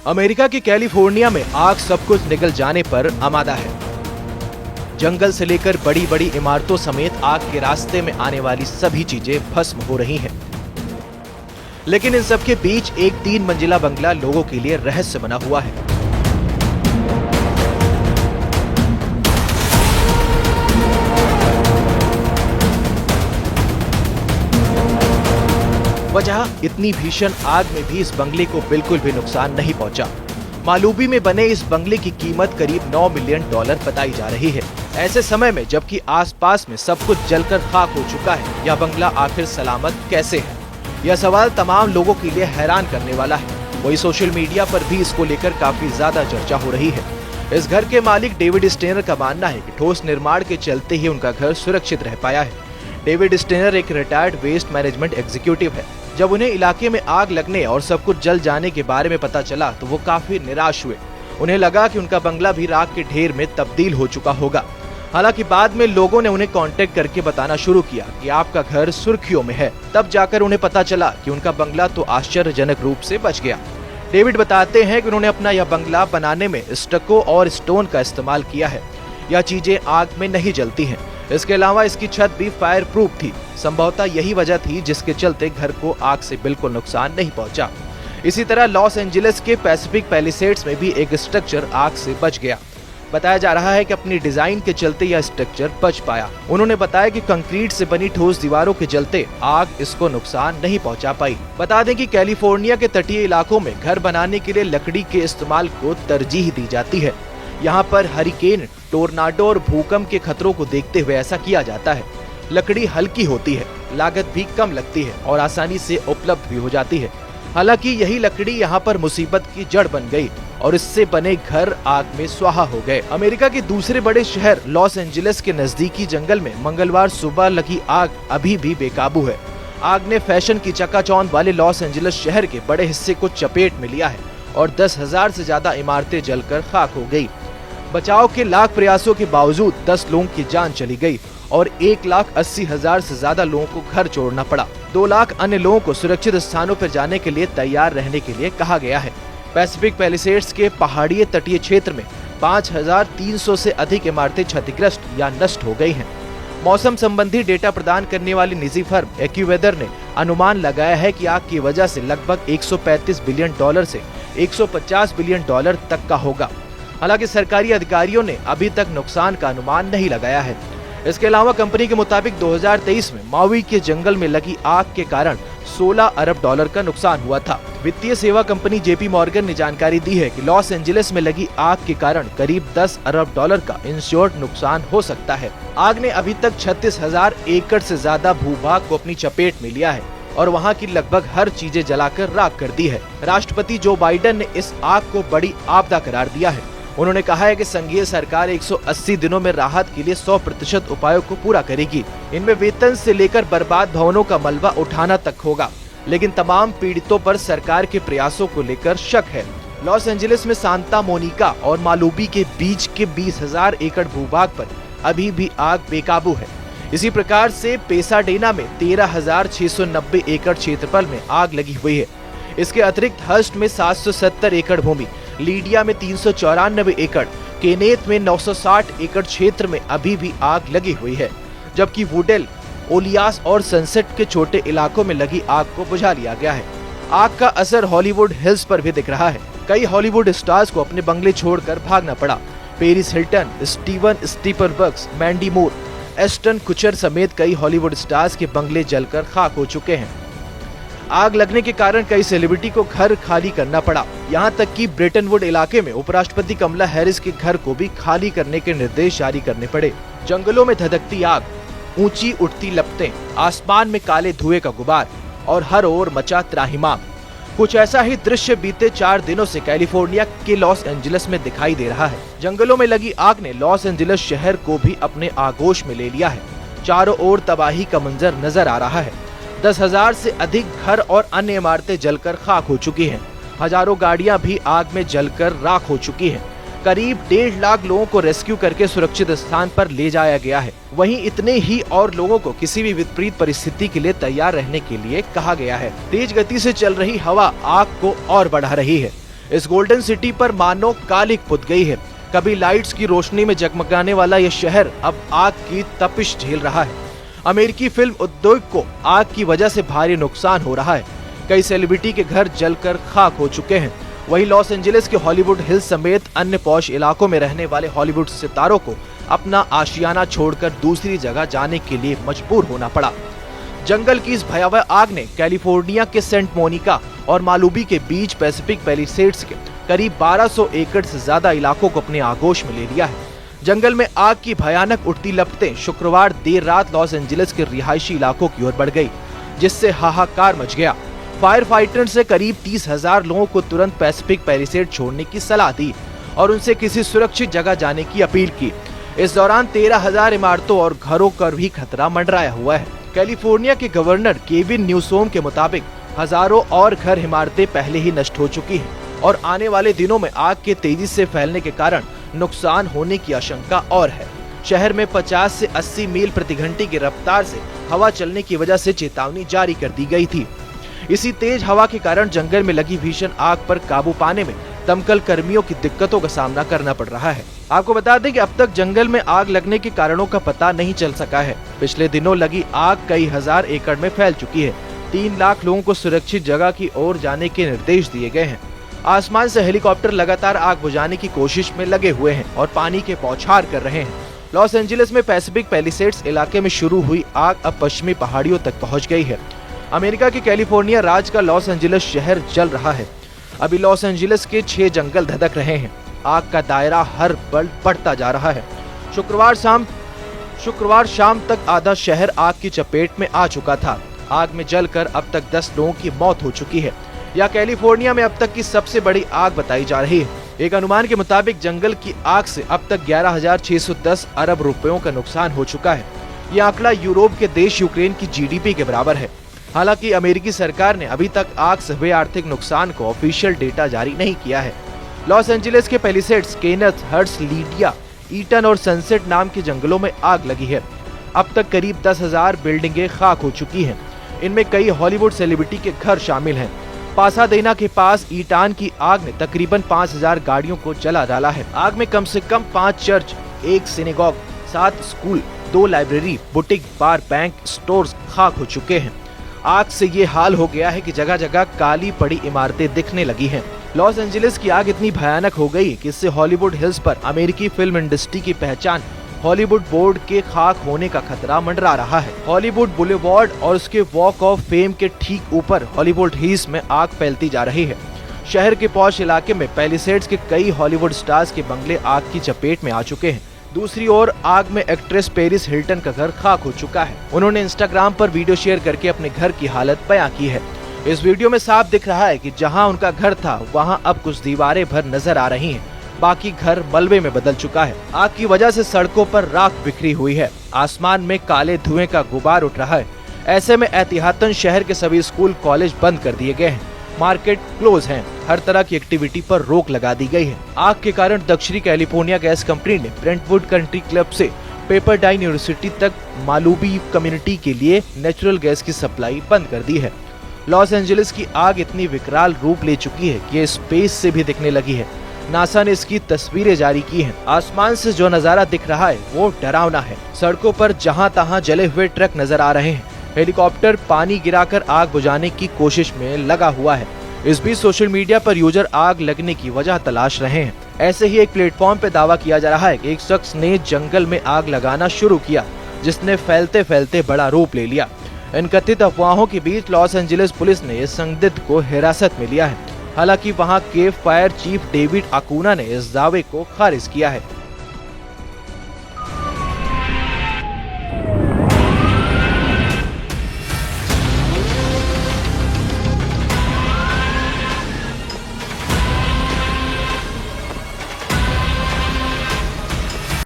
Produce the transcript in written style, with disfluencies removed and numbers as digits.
America की California में आग सब कुछ निगल जाने पर आमादा है। जंगल से लेकर बड़ी बड़ी इमारतों समेत आग के रास्ते में आने वाली सभी चीजें भस्म हो रही हैं। लेकिन इन सब के बीच एक 3 मंजिला बंगला लोगों के लिए रहस्य बना हुआ है। वजह, इतनी भीषण आग में भी इस बंगले को बिल्कुल भी नुकसान नहीं पहुंचा। मालूबी में बने इस बंगले की कीमत करीब $9 मिलियन बताई जा रही है। ऐसे समय में जबकि आसपास में सब कुछ जलकर खाक हो चुका है, यह बंगला आखिर सलामत कैसे है? यह सवाल तमाम लोगों के लिए हैरान करने वाला है। वही सोशल मीडिया पर भी इसको लेकर काफी ज्यादा चर्चा हो रही है। इस घर के मालिक डेविड स्टेनर का मानना है कि ठोस निर्माण के चलते ही उनका घर सुरक्षित रह पाया है। डेविड स्टेनर एक रिटायर्ड वेस्ट मैनेजमेंट एग्जीक्यूटिव है। जब उन्हें इलाके में आग लगने और सब कुछ जल जाने के बारे में पता चला तो वो काफी निराश हुए। उन्हें लगा कि उनका बंगला भी राख के ढेर में तब्दील हो चुका होगा। हालांकि बाद में लोगों ने उन्हें कांटेक्ट करके बताना शुरू किया कि आपका घर सुर्खियों में है। तब जाकर उन्हें पता चला कि उनका बंगला तो आश्चर्यजनक रूप से बच गया। डेविड बताते हैं कि उन्होंने अपना यह बंगला बनाने में स्टको और स्टोन का इस्तेमाल किया है। यह चीजें आग में नहीं जलती हैं। इसके अलावा इसकी छत भी फायर प्रूफ थी। संभवतः यही वजह थी जिसके चलते घर को आग से बिल्कुल नुकसान नहीं पहुंचा। इसी तरह लॉस एंजलिस के पैसिफिक पैलिसेड्स में भी एक स्ट्रक्चर आग से बच गया। बताया जा रहा है कि अपनी डिजाइन के चलते यह स्ट्रक्चर बच पाया। उन्होंने बताया कि कंक्रीट से बनी ठोस दीवारों के चलते आग इसको नुकसान नहीं पहुंचा पाई। बता दें कि कैलिफोर्निया के तटीय इलाकों में घर बनाने के लिए लकड़ी के इस्तेमाल को तरजीह दी जाती है। यहाँ पर हरिकेन, टोर्नाडो और भूकंप के खतरों को देखते हुए ऐसा किया जाता है। लकड़ी हल्की होती है, लागत भी कम लगती है और आसानी से उपलब्ध भी हो जाती है। हालांकि यही लकड़ी यहाँ पर मुसीबत की जड़ बन गई और इससे बने घर आग में स्वाहा हो गए। अमेरिका के दूसरे बड़े शहर लॉस एंजलिस के नजदीकी जंगल में मंगलवार सुबह लगी आग अभी भी बेकाबू है। आग ने फैशन की चकाचौंध वाले लॉस एंजलिस शहर के बड़े हिस्से को चपेट में लिया है और 10,000 से ज्यादा इमारतें जलकर खाक हो गई। बचाव के लाख प्रयासों के बावजूद 10 लोगों की जान चली गई और 1,80,000 से ज्यादा लोगों को घर छोड़ना पड़ा। 2 लाख अन्य लोगों को सुरक्षित स्थानों पर जाने के लिए तैयार रहने के लिए कहा गया है। पैसिफिक पैलिसेड्स के पहाड़िए तटीय क्षेत्र में 5,300 से अधिक इमारतें क्षतिग्रस्त या नष्ट हो गई हैं। मौसम संबंधी डेटा प्रदान करने वाली निजी फर्म एक्यूवेदर ने अनुमान लगाया है कि आग की वजह से लगभग $135 बिलियन से $150 बिलियन तक का होगा। हालांकि सरकारी अधिकारियों ने अभी तक नुकसान का अनुमान नहीं लगाया है। इसके अलावा कंपनी के मुताबिक 2023 में माउई के जंगल में लगी आग के कारण $16 अरब का नुकसान हुआ था। वित्तीय सेवा कंपनी जेपी मॉर्गन ने जानकारी दी है कि लॉस एंजलिस में लगी आग के कारण करीब $10 अरब का इंश्योर्ड नुकसान हो सकता है। आग ने अभी तक 36,000 एकड़ से ज्यादा भूभाग को अपनी चपेट में लिया है और वहां की लगभग हर चीजें जलाकर राख कर दी है। राष्ट्रपति जो बाइडेन ने इस आग को बड़ी आपदा करार दिया है। उन्होंने कहा है कि संघीय सरकार 180 दिनों में राहत के लिए 100% उपायों को पूरा करेगी। इनमें वेतन से लेकर बर्बाद भवनों का मलबा उठाना तक होगा। लेकिन तमाम पीड़ितों पर सरकार के प्रयासों को लेकर शक है। लॉस एंजलिस में सांता मोनिका और मालूबी के बीच के 20,000 एकड़ भूभाग पर अभी भी आग बेकाबू है। इसी प्रकार से पेसाडेना में 13,690 एकड़ क्षेत्रफल में आग लगी हुई है। इसके अतिरिक्त हर्स्ट में 770 एकड़ भूमि, लीडिया में 394 एकड़, केनेथ में 960 एकड़ क्षेत्र में अभी भी आग लगी हुई है। जबकि वुडेल, ओलियास और सनसेट के छोटे इलाकों में लगी आग को बुझा लिया गया है। आग का असर हॉलीवुड हिल्स पर भी दिख रहा है। कई हॉलीवुड स्टार्स को अपने बंगले छोड़कर भागना पड़ा। Paris Hilton, Steven Spielberg, Mandy मूर, एस्टन कुचर समेत कई हॉलीवुड स्टार्स के बंगले जलकर खाक हो चुके हैं। आग लगने के कारण कई सेलिब्रिटी को घर खाली करना पड़ा। यहाँ तक कि ब्रेटनवुड इलाके में उपराष्ट्रपति कमला हैरिस के घर को भी खाली करने के निर्देश जारी करने पड़े। जंगलों में धधकती आग, ऊंची उठती लपटें, आसमान में काले धुएं का गुबार और हर ओर मचा त्राहिमाम। कुछ ऐसा ही दृश्य बीते 4 दिनों से कैलिफोर्निया के लॉस एंजलिस में दिखाई दे रहा है। जंगलों में लगी आग ने लॉस एंजलिस शहर को भी अपने आगोश में ले लिया है। चारों ओर तबाही का मंजर नजर आ रहा है। 10,000 से अधिक घर और अन्य इमारतें जलकर खाक हो चुकी हैं। हजारों गाड़ियां भी आग में जलकर राख हो चुकी हैं। करीब 1.5 लाख लोगों को रेस्क्यू करके सुरक्षित स्थान पर ले जाया गया है। वहीं इतने ही और लोगों को किसी भी विपरीत परिस्थिति के लिए तैयार रहने के लिए कहा गया है। तेज गति से चल रही हवा आग को और बढ़ा रही है। इस गोल्डन सिटी पर मानो कालिक पुत गई है। कभी लाइट्स की रोशनी में जगमगाने वाला यह शहर अब आग की तपिश झेल रहा है। अमेरिकी फिल्म उद्योग को आग की वजह से भारी नुकसान हो रहा है। कई सेलिब्रिटी के घर जलकर खाक हो चुके हैं। वहीं लॉस एंजलिस के हॉलीवुड हिल्स समेत अन्य पॉश इलाकों में रहने वाले हॉलीवुड सितारों को अपना आशियाना छोड़कर दूसरी जगह जाने के लिए मजबूर होना पड़ा। जंगल की इस भयावह आग ने कैलिफोर्निया के सेंट मोनिका और मालुबी के बीच पैसिफिक पैलिसेड्स के करीब 1200 एकड़ से ज्यादा इलाकों को अपने आगोश में ले लिया है। जंगल में आग की भयानक उठती लपटें शुक्रवार देर रात लॉस एंजलिस के रिहायशी इलाकों की ओर बढ़ गई, जिससे हाहाकार मच गया। फायर फाइटर्स ने करीब 30,000 लोगों को तुरंत पैसिफिक पैलिसेड छोड़ने की सलाह दी और उनसे किसी सुरक्षित जगह जाने की अपील की। इस दौरान 13,000 इमारतों और घरों पर भी खतरा मंडराया हुआ है। कैलिफोर्निया के गवर्नर केविन न्यूसोम के मुताबिक हजारों और घर इमारतें पहले ही नष्ट हो चुकी हैं और आने वाले दिनों में आग के तेजी से फैलने के कारण नुकसान होने की आशंका और है। शहर में 50 से 80 मील प्रति घंटे की रफ्तार से हवा चलने की वजह से चेतावनी जारी कर दी गई थी। इसी तेज हवा के कारण जंगल में लगी भीषण आग पर काबू पाने में दमकल कर्मियों की दिक्कतों का सामना करना पड़ रहा है। आपको बता दें कि अब तक जंगल में आग लगने के कारणों का पता नहीं चल सका है। पिछले दिनों लगी आग कई हजार एकड़ में फैल चुकी है। 3 लाख लोगों को सुरक्षित जगह की ओर जाने के निर्देश दिए गए हैं। आसमान से हेलीकॉप्टर लगातार आग बुझाने की कोशिश में लगे हुए हैं और पानी के बौछार कर रहे हैं। लॉस एंजलिस में पैसिफिक पैलिसेड्स इलाके में शुरू हुई आग अब पश्चिमी पहाड़ियों तक पहुंच गई है। अमेरिका के कैलिफोर्निया राज्य का लॉस एंजलिस शहर जल रहा है। अभी लॉस एंजलिस के 6 जंगल धधक रहे हैं। आग का दायरा हर पल बढ़ता जा रहा है। शुक्रवार शाम तक आधा शहर आग की चपेट में आ चुका था। आग में जलकर अब तक 10 लोगों की मौत हो चुकी है। यह कैलिफोर्निया में अब तक की सबसे बड़ी आग बताई जा रही है। एक अनुमान के मुताबिक जंगल की आग से अब तक 11,610 अरब रुपयों का नुकसान हो चुका है। यह आंकड़ा यूरोप के देश यूक्रेन की जीडीपी के बराबर है। हालांकि अमेरिकी सरकार ने अभी तक आग से हुए आर्थिक नुकसान को ऑफिशियल डेटा जारी नहीं किया है। लॉस एंजलिस के पैलिसेड्स, केनेथ, हर्ट्स, लीडिया, ईटन और सनसेट नाम के जंगलों में आग लगी है। अब तक करीब 10,000 बिल्डिंगें खाक हो चुकी हैं। इनमें कई हॉलीवुड सेलिब्रिटी के घर शामिल हैं। पासाडेना के पास ईटान की आग ने तकरीबन 5,000 गाड़ियों को जला डाला है। आग में कम से कम 5 church, 1 synagogue, 7 school, 2 library, boutique, bar, bank, stores खाक हो चुके हैं। आग से ये हाल हो गया है कि जगह जगह काली पड़ी इमारतें दिखने लगी हैं। लॉस एंजलिस की आग इतनी भयानक हो गई कि इससे हॉलीवुड हिल्स पर अमेरिकी फिल्म इंडस्ट्री की पहचान हॉलीवुड बोर्ड के खाक होने का खतरा मंडरा रहा है। हॉलीवुड बुलेवार्ड और उसके वॉक ऑफ फेम के ठीक ऊपर हॉलीवुड हिल्स में आग फैलती जा रही है। शहर के पॉश इलाके में पैलिसेड्स के कई हॉलीवुड स्टार्स के बंगले आग की चपेट में आ चुके हैं। दूसरी ओर आग में एक्ट्रेस पेरिस हिल्टन का घर खाक हो चुका है। उन्होंने इंस्टाग्राम पर वीडियो शेयर करके अपने घर की हालत बयां की है। इस वीडियो में साफ दिख रहा है कि जहां उनका घर था वहां अब कुछ दीवारें भर नजर आ रही हैं। बाकी घर मलबे में बदल चुका है। आग की वजह से सड़कों पर राख बिखरी हुई है। आसमान में काले धुएं का गुबार उठ रहा है। ऐसे में एहतियातन शहर के सभी स्कूल, कॉलेज बंद कर दिए गए हैं। मार्केट क्लोज हैं। हर तरह की एक्टिविटी पर रोक लगा दी गई है। आग के कारण दक्षिणी कैलिफोर्निया गैस कंपनी ने ब्रेंटवुड कंट्री क्लब से पेपरडाइन यूनिवर्सिटी तक मालुबी कम्युनिटी के लिए नेचुरल गैस की सप्लाई बंद कर दी है। लॉस एंजलिस की आग इतनी विकराल रूप ले चुकी है कि ये स्पेस से भी दिखने लगी है। नासा ने इसकी तस्वीरें जारी की हैं। आसमान से जो नजारा दिख रहा है वो डरावना है। सड़कों पर जहां तहां जले हुए ट्रक नजर आ रहे हैं। हेलीकॉप्टर पानी गिराकर आग बुझाने की कोशिश में लगा हुआ है। इस बीच सोशल मीडिया पर यूजर आग लगने की वजह तलाश रहे हैं। ऐसे ही एक प्लेटफॉर्म पे दावा किया जा रहा है कि एक शख्स ने जंगल में आग लगाना शुरू किया, जिसने फैलते फैलते बड़ा रूप ले लिया। इन कथित अफवाहों के बीच लॉस एंजलिस पुलिस ने इस संदिग्ध को हिरासत में लिया है। हालांकि वहां के फायर चीफ डेविड अकूना ने इस दावे को खारिज किया है।